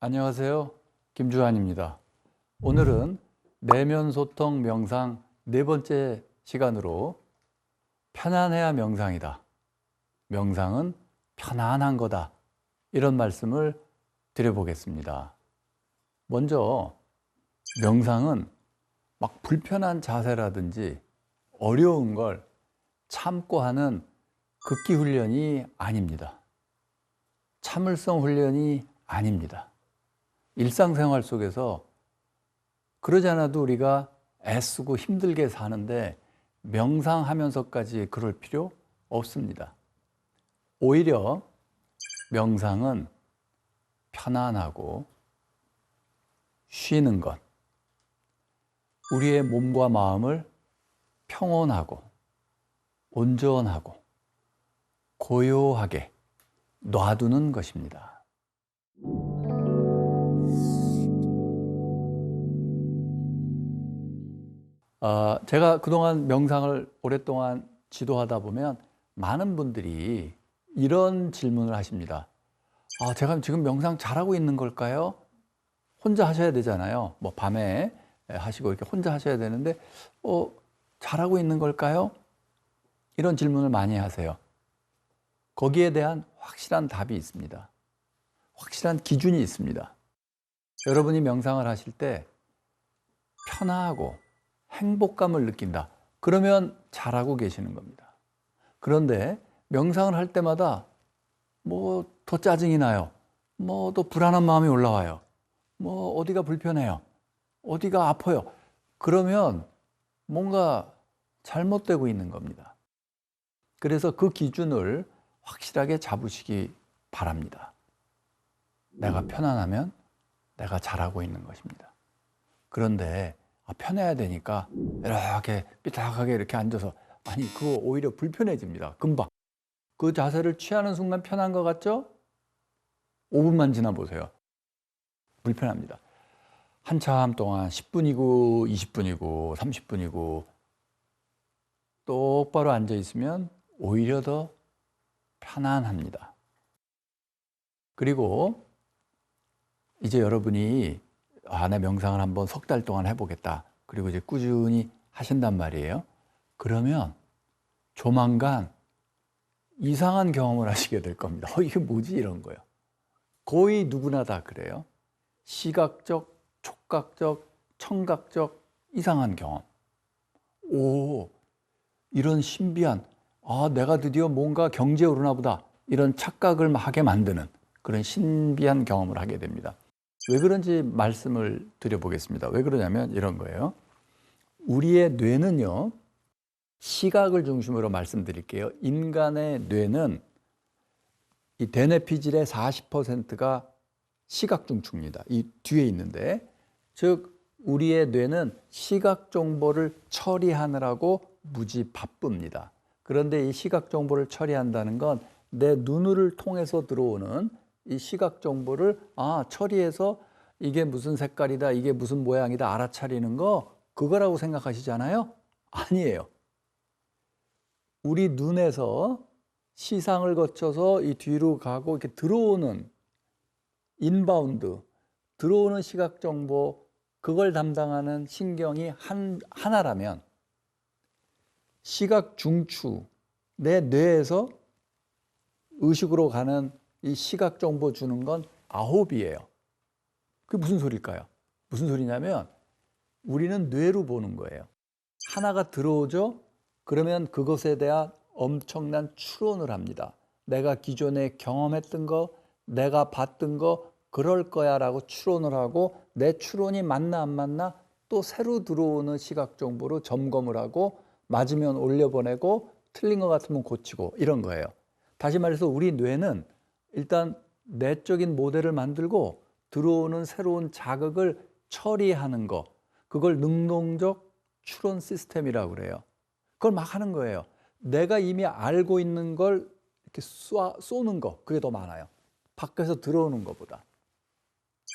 안녕하세요. 김주환입니다. 오늘은 내면 소통 명상 네 번째 시간으로 편안해야 명상이다. 명상은 편안한 거다. 이런 말씀을 드려보겠습니다. 먼저 명상은 막 불편한 자세라든지 어려운 걸 참고 하는 극기 훈련이 아닙니다. 참을성 훈련이 아닙니다. 일상생활 속에서 그러지 않아도 우리가 애쓰고 힘들게 사는데 명상하면서까지 그럴 필요 없습니다. 오히려 명상은 편안하고 쉬는 것, 우리의 몸과 마음을 평온하고 온전하고 고요하게 놔두는 것입니다. 제가 그동안 명상을 오랫동안 지도하다 보면 많은 분들이 이런 질문을 하십니다. 제가 지금 명상 잘하고 있는 걸까요? 혼자 하셔야 되잖아요. 뭐 밤에 하시고 이렇게 혼자 하셔야 되는데 잘하고 있는 걸까요? 이런 질문을 많이 하세요. 거기에 대한 확실한 답이 있습니다. 확실한 기준이 있습니다. 여러분이 명상을 하실 때 편하고 행복감을 느낀다. 그러면 잘하고 계시는 겁니다. 그런데 명상을 할 때마다 뭐 더 짜증이 나요. 뭐 또 불안한 마음이 올라와요. 뭐 어디가 불편해요. 어디가 아파요. 그러면 뭔가 잘못되고 있는 겁니다. 그래서 그 기준을 확실하게 잡으시기 바랍니다. 내가 편안하면 내가 잘하고 있는 것입니다. 그런데 편해야 되니까 이렇게 삐딱하게 이렇게 앉아서 그거 오히려 불편해집니다. 금방. 그 자세를 취하는 순간 편한 것 같죠? 5분만 지나 보세요. 불편합니다. 한참 동안 10분이고 20분이고 30분이고 똑바로 앉아 있으면 오히려 더 편안합니다. 그리고 이제 여러분이 내 명상을 한번 석 달 동안 해보겠다. 그리고 이제 꾸준히 하신단 말이에요. 그러면 조만간 이상한 경험을 하시게 될 겁니다. 이게 뭐지? 이런 거요. 거의 누구나 다 그래요. 시각적, 촉각적, 청각적 이상한 경험. 이런 신비한, 내가 드디어 뭔가 경지에 오르나 보다. 이런 착각을 하게 만드는 그런 신비한 경험을 하게 됩니다. 왜 그런지 말씀을 드려보겠습니다. 왜 그러냐면 이런 거예요. 우리의 뇌는요, 시각을 중심으로 말씀드릴게요. 인간의 뇌는 이 대뇌피질의 40%가 시각중추입니다. 이 뒤에 있는데, 즉 우리의 뇌는 시각 정보를 처리하느라고 무지 바쁩니다. 그런데 이 시각 정보를 처리한다는 건 내 눈을 통해서 들어오는 이 시각 정보를 처리해서 이게 무슨 색깔이다, 이게 무슨 모양이다 알아차리는 거, 그거라고 생각하시잖아요. 아니에요. 우리 눈에서 시상을 거쳐서 이 뒤로 가고 이렇게 들어오는 인바운드, 들어오는 시각 정보, 그걸 담당하는 신경이 하나라면 시각 중추, 내 뇌에서 의식으로 가는 이 시각 정보 주는 건 9이에요. 그게 무슨 소리일까요? 무슨 소리냐면 우리는 뇌로 보는 거예요. 하나가 들어오죠? 그러면 그것에 대한 엄청난 추론을 합니다. 내가 기존에 경험했던 거, 내가 봤던 거 그럴 거야 라고 추론을 하고, 내 추론이 맞나 안 맞나 또 새로 들어오는 시각 정보로 점검을 하고, 맞으면 올려보내고 틀린 것 같으면 고치고, 이런 거예요. 다시 말해서 우리 뇌는 일단 내적인 모델을 만들고 들어오는 새로운 자극을 처리하는 거, 그걸 능동적 추론 시스템이라고 그래요. 그걸 막 하는 거예요. 내가 이미 알고 있는 걸 이렇게 쏘는 거, 그게 더 많아요. 밖에서 들어오는 것보다.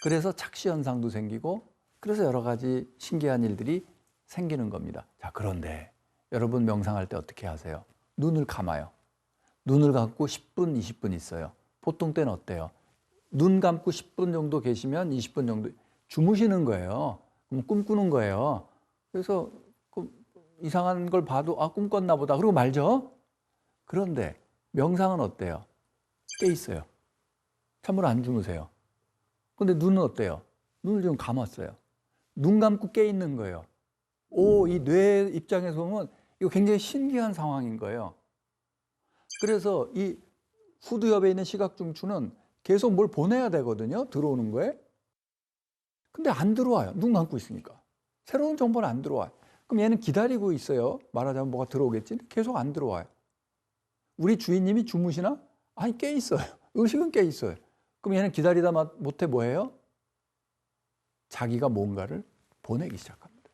그래서 착시 현상도 생기고, 그래서 여러 가지 신기한 일들이 생기는 겁니다. 자, 그런데 여러분 명상할 때 어떻게 하세요? 눈을 감아요. 눈을 감고 10분, 20분 있어요. 보통 때는 어때요? 눈 감고 10분 정도 계시면 20분 정도 주무시는 거예요. 그럼 꿈꾸는 거예요. 그래서 이상한 걸 봐도 꿈 꿨나 보다 그러고 말죠. 그런데 명상은 어때요? 깨 있어요. 참으로 안 주무세요. 근데 눈은 어때요? 눈을 지금 감았어요. 눈 감고 깨 있는 거예요. 이 뇌 입장에서 보면 이거 굉장히 신기한 상황인 거예요. 그래서 이 후두엽에 있는 시각중추는 계속 뭘 보내야 되거든요. 들어오는 거에. 근데 안 들어와요. 눈 감고 있으니까. 새로운 정보는 안 들어와요. 그럼 얘는 기다리고 있어요. 말하자면 뭐가 들어오겠지. 계속 안 들어와요. 우리 주인님이 주무시나? 아니, 깨 있어요. 의식은 깨 있어요. 그럼 얘는 기다리다 못해 뭐해요? 자기가 뭔가를 보내기 시작합니다.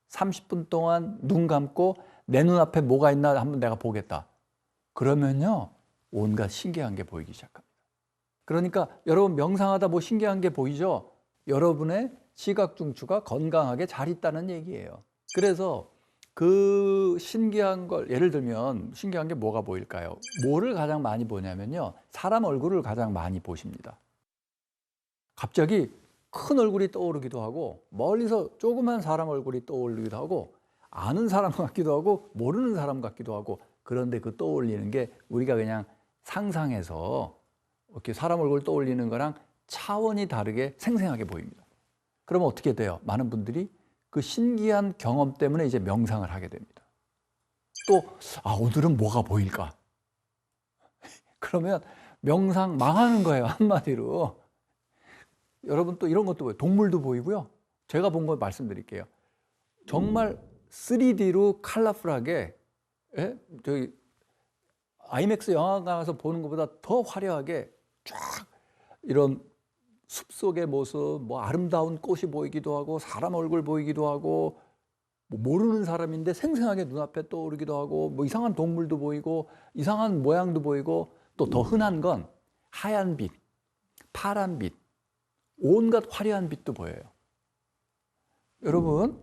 30분 동안 눈 감고 내 눈앞에 뭐가 있나 한번 내가 보겠다. 그러면요, 온갖 신기한 게 보이기 시작합니다. 그러니까 여러분 명상하다 뭐 신기한 게 보이죠? 여러분의 시각중추가 건강하게 잘 있다는 얘기예요. 그래서 그 신기한 걸 예를 들면 신기한 게 뭐가 보일까요? 뭐를 가장 많이 보냐면요, 사람 얼굴을 가장 많이 보십니다. 갑자기 큰 얼굴이 떠오르기도 하고 멀리서 조그만 사람 얼굴이 떠오르기도 하고 아는 사람 같기도 하고 모르는 사람 같기도 하고, 그런데 그 떠올리는 게 우리가 그냥 상상해서 이렇게 사람 얼굴 떠올리는 거랑 차원이 다르게 생생하게 보입니다. 그러면 어떻게 돼요? 많은 분들이 그 신기한 경험 때문에 이제 명상을 하게 됩니다. 또 오늘은 뭐가 보일까? 그러면 명상 망하는 거예요, 한마디로. 여러분 또 이런 것도 보여요. 동물도 보이고요. 제가 본 거 말씀드릴게요. 정말 3D로 컬러풀하게, 저기 아이맥스 영화관 가서 보는 것보다 더 화려하게 쫙 이런 숲속의 모습, 뭐 아름다운 꽃이 보이기도 하고 사람 얼굴 보이기도 하고, 뭐 모르는 사람인데 생생하게 눈앞에 떠오르기도 하고, 뭐 이상한 동물도 보이고 이상한 모양도 보이고, 또 더 흔한 건 하얀 빛, 파란 빛, 온갖 화려한 빛도 보여요. 여러분,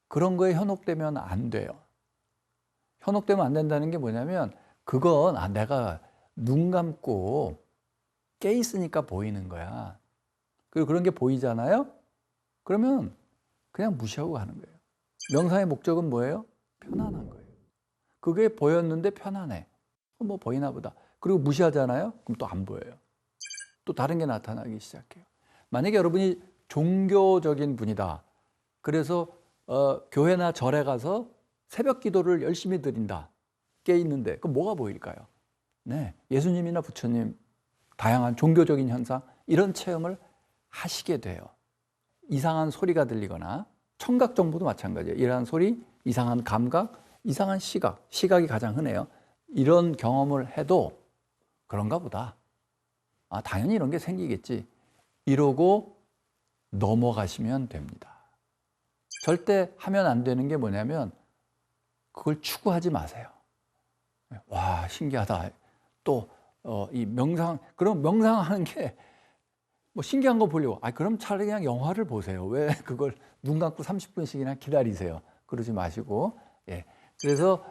그런 거에 현혹되면 안 돼요. 현혹되면 안 된다는 게 뭐냐면, 그건 내가 눈 감고 깨 있으니까 보이는 거야. 그리고 그런 게 보이잖아요? 그러면 그냥 무시하고 가는 거예요. 명상의 목적은 뭐예요? 편안한 거예요. 그게 보였는데 편안해. 뭐 보이나 보다. 그리고 무시하잖아요? 그럼 또 안 보여요. 또 다른 게 나타나기 시작해요. 만약에 여러분이 종교적인 분이다. 그래서 교회나 절에 가서 새벽 기도를 열심히 드린다. 깨 있는데 그럼 뭐가 보일까요? 네, 예수님이나 부처님, 다양한 종교적인 현상, 이런 체험을 하시게 돼요. 이상한 소리가 들리거나, 청각 정보도 마찬가지예요. 이러한 소리, 이상한 감각, 이상한 시각, 시각이 가장 흔해요. 이런 경험을 해도 그런가 보다. 당연히 이런 게 생기겠지. 이러고 넘어가시면 됩니다. 절대 하면 안 되는 게 뭐냐면, 그걸 추구하지 마세요. 와, 신기하다. 또 이 명상, 그럼 명상하는 게 뭐 신기한 거 보려고, 그럼 차라리 그냥 영화를 보세요. 왜 그걸 눈 감고 30분씩이나 기다리세요? 그러지 마시고. 그래서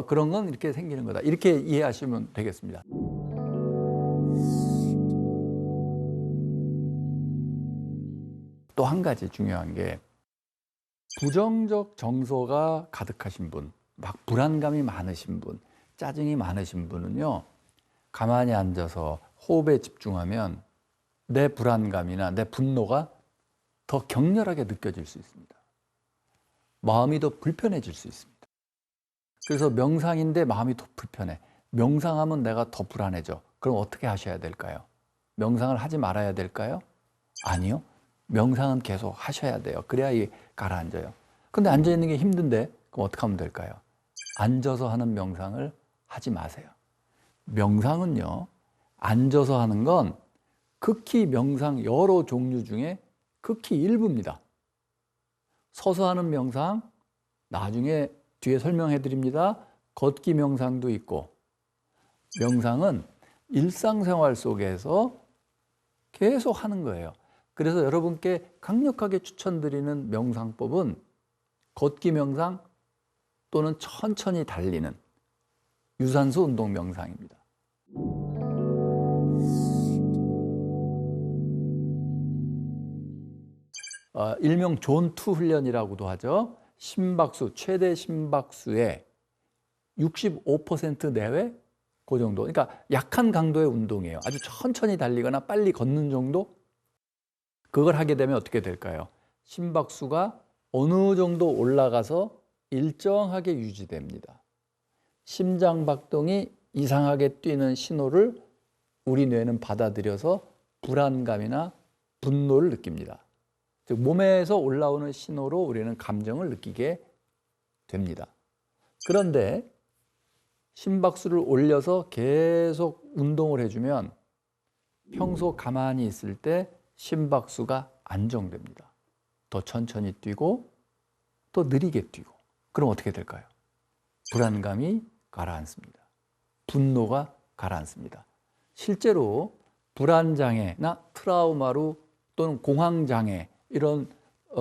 그런 건 이렇게 생기는 거다. 이렇게 이해하시면 되겠습니다. 또 한 가지 중요한 게, 부정적 정서가 가득하신 분, 막 불안감이 많으신 분, 짜증이 많으신 분은요, 가만히 앉아서 호흡에 집중하면 내 불안감이나 내 분노가 더 격렬하게 느껴질 수 있습니다. 마음이 더 불편해질 수 있습니다. 그래서 명상인데 마음이 더 불편해. 명상하면 내가 더 불안해져. 그럼 어떻게 하셔야 될까요? 명상을 하지 말아야 될까요? 아니요. 명상은 계속 하셔야 돼요. 그래야 이게 가라앉아요. 근데 앉아있는 게 힘든데 그럼 어떻게 하면 될까요? 앉아서 하는 명상을 하지 마세요. 명상은요, 앉아서 하는 건 극히 명상 여러 종류 중에 극히 일부입니다. 서서 하는 명상, 나중에 뒤에 설명해 드립니다. 걷기 명상도 있고, 명상은 일상생활 속에서 계속 하는 거예요. 그래서 여러분께 강력하게 추천드리는 명상법은 걷기 명상 또는 천천히 달리는 유산소 운동 명상입니다. 일명 존2 훈련이라고도 하죠. 심박수, 최대 심박수의 65% 내외? 그 정도. 그러니까 약한 강도의 운동이에요. 아주 천천히 달리거나 빨리 걷는 정도? 그걸 하게 되면 어떻게 될까요? 심박수가 어느 정도 올라가서 일정하게 유지됩니다. 심장박동이 이상하게 뛰는 신호를 우리 뇌는 받아들여서 불안감이나 분노를 느낍니다. 즉 몸에서 올라오는 신호로 우리는 감정을 느끼게 됩니다. 그런데 심박수를 올려서 계속 운동을 해주면 평소 가만히 있을 때 심박수가 안정됩니다. 더 천천히 뛰고 또 느리게 뛰고. 그럼 어떻게 될까요? 불안감이 가라앉습니다. 분노가 가라앉습니다. 실제로 불안장애나 트라우마로 또는 공황장애 이런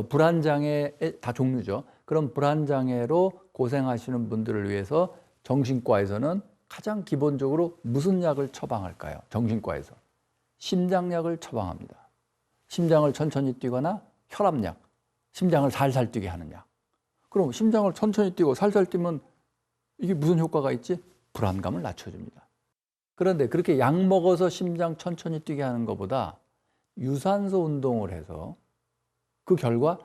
불안장애의 다 종류죠. 그런 불안장애로 고생하시는 분들을 위해서 정신과에서는 가장 기본적으로 무슨 약을 처방할까요? 정신과에서 심장약을 처방합니다. 심장을 천천히 뛰거나 혈압약, 심장을 살살 뛰게 하는 약. 그럼 심장을 천천히 뛰고 살살 뛰면 이게 무슨 효과가 있지? 불안감을 낮춰줍니다. 그런데 그렇게 약 먹어서 심장 천천히 뛰게 하는 것보다 유산소 운동을 해서 그 결과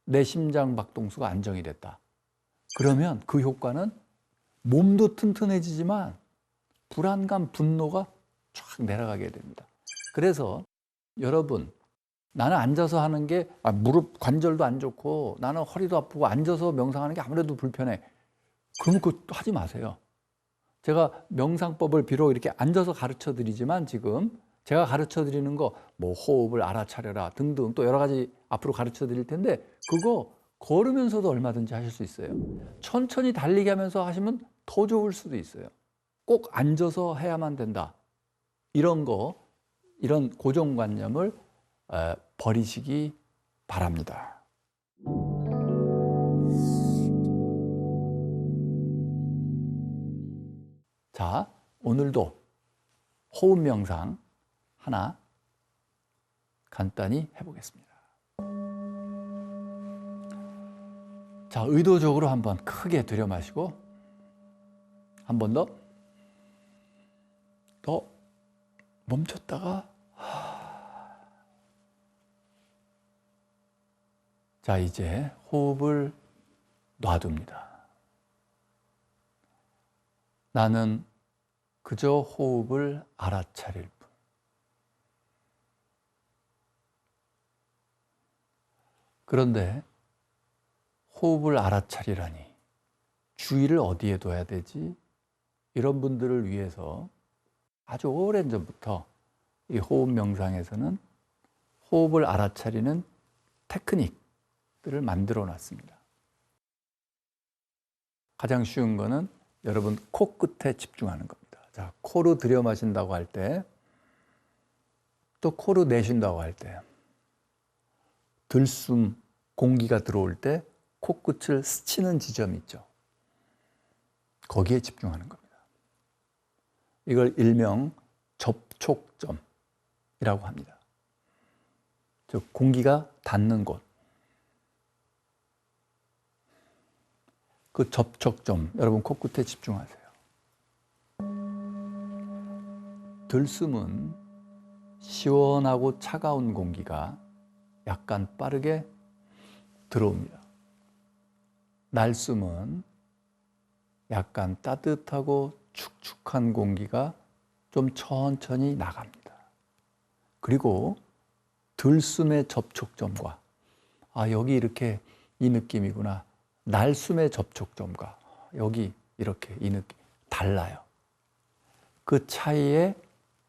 내 심장 박동수가 안정이 됐다. 그러면 그 효과는 몸도 튼튼해지지만 불안감, 분노가 쫙 내려가게 됩니다. 그래서 여러분, 나는 앉아서 하는 게 무릎 관절도 안 좋고 나는 허리도 아프고 앉아서 명상하는 게 아무래도 불편해. 그러면 그거 하지 마세요. 제가 명상법을 비록 이렇게 앉아서 가르쳐 드리지만 지금 제가 가르쳐 드리는 거 뭐 호흡을 알아차려라 등등 또 여러 가지 앞으로 가르쳐 드릴 텐데 그거 걸으면서도 얼마든지 하실 수 있어요. 천천히 달리기 하면서 하시면 더 좋을 수도 있어요. 꼭 앉아서 해야만 된다. 이런 고정관념을 버리시기 바랍니다. 자, 오늘도 호흡 명상 하나 간단히 해보겠습니다. 자, 의도적으로 한번 크게 들여 마시고 한 번 더 멈췄다가 자, 이제 호흡을 놔둡니다. 나는 그저 호흡을 알아차릴 뿐. 그런데 호흡을 알아차리라니 주의를 어디에 둬야 되지? 이런 분들을 위해서 아주 오랜 전부터 이 호흡 명상에서는 호흡을 알아차리는 테크닉들을 만들어 놨습니다. 가장 쉬운 거는 여러분 코끝에 집중하는 겁니다. 자, 코로 들여 마신다고 할 때, 또 코로 내쉰다고 할 때, 들숨, 공기가 들어올 때 코끝을 스치는 지점이 있죠. 거기에 집중하는 겁니다. 이걸 일명 접촉점이라고 합니다. 즉 공기가 닿는 곳. 그 접촉점, 여러분 코끝에 집중하세요. 들숨은 시원하고 차가운 공기가 약간 빠르게 들어옵니다. 날숨은 약간 따뜻하고 축축한 공기가 좀 천천히 나갑니다. 그리고 들숨의 접촉점과 여기 이렇게 이 느낌이구나. 날숨의 접촉점과 여기 이렇게 이 느낌 달라요. 그 차이에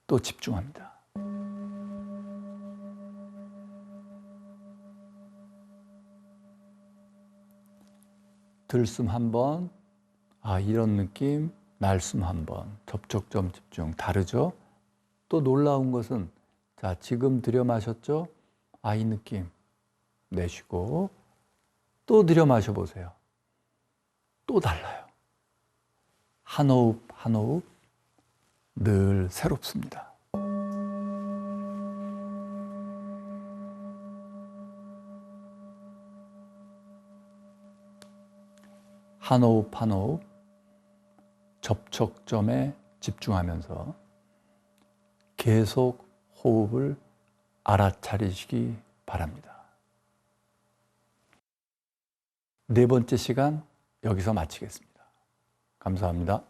또 집중합니다. 들숨 한 번, 이런 느낌, 날숨 한 번, 접촉점 집중 다르죠? 또 놀라운 것은 자, 지금 들여 마셨죠? 이 느낌 내쉬고 또 들여 마셔 보세요. 또 달라요. 한 호흡 한 호흡 늘 새롭습니다. 한 호흡 한 호흡 접촉점에 집중하면서 계속 호흡을 알아차리시기 바랍니다. 네 번째 시간 여기서 마치겠습니다. 감사합니다.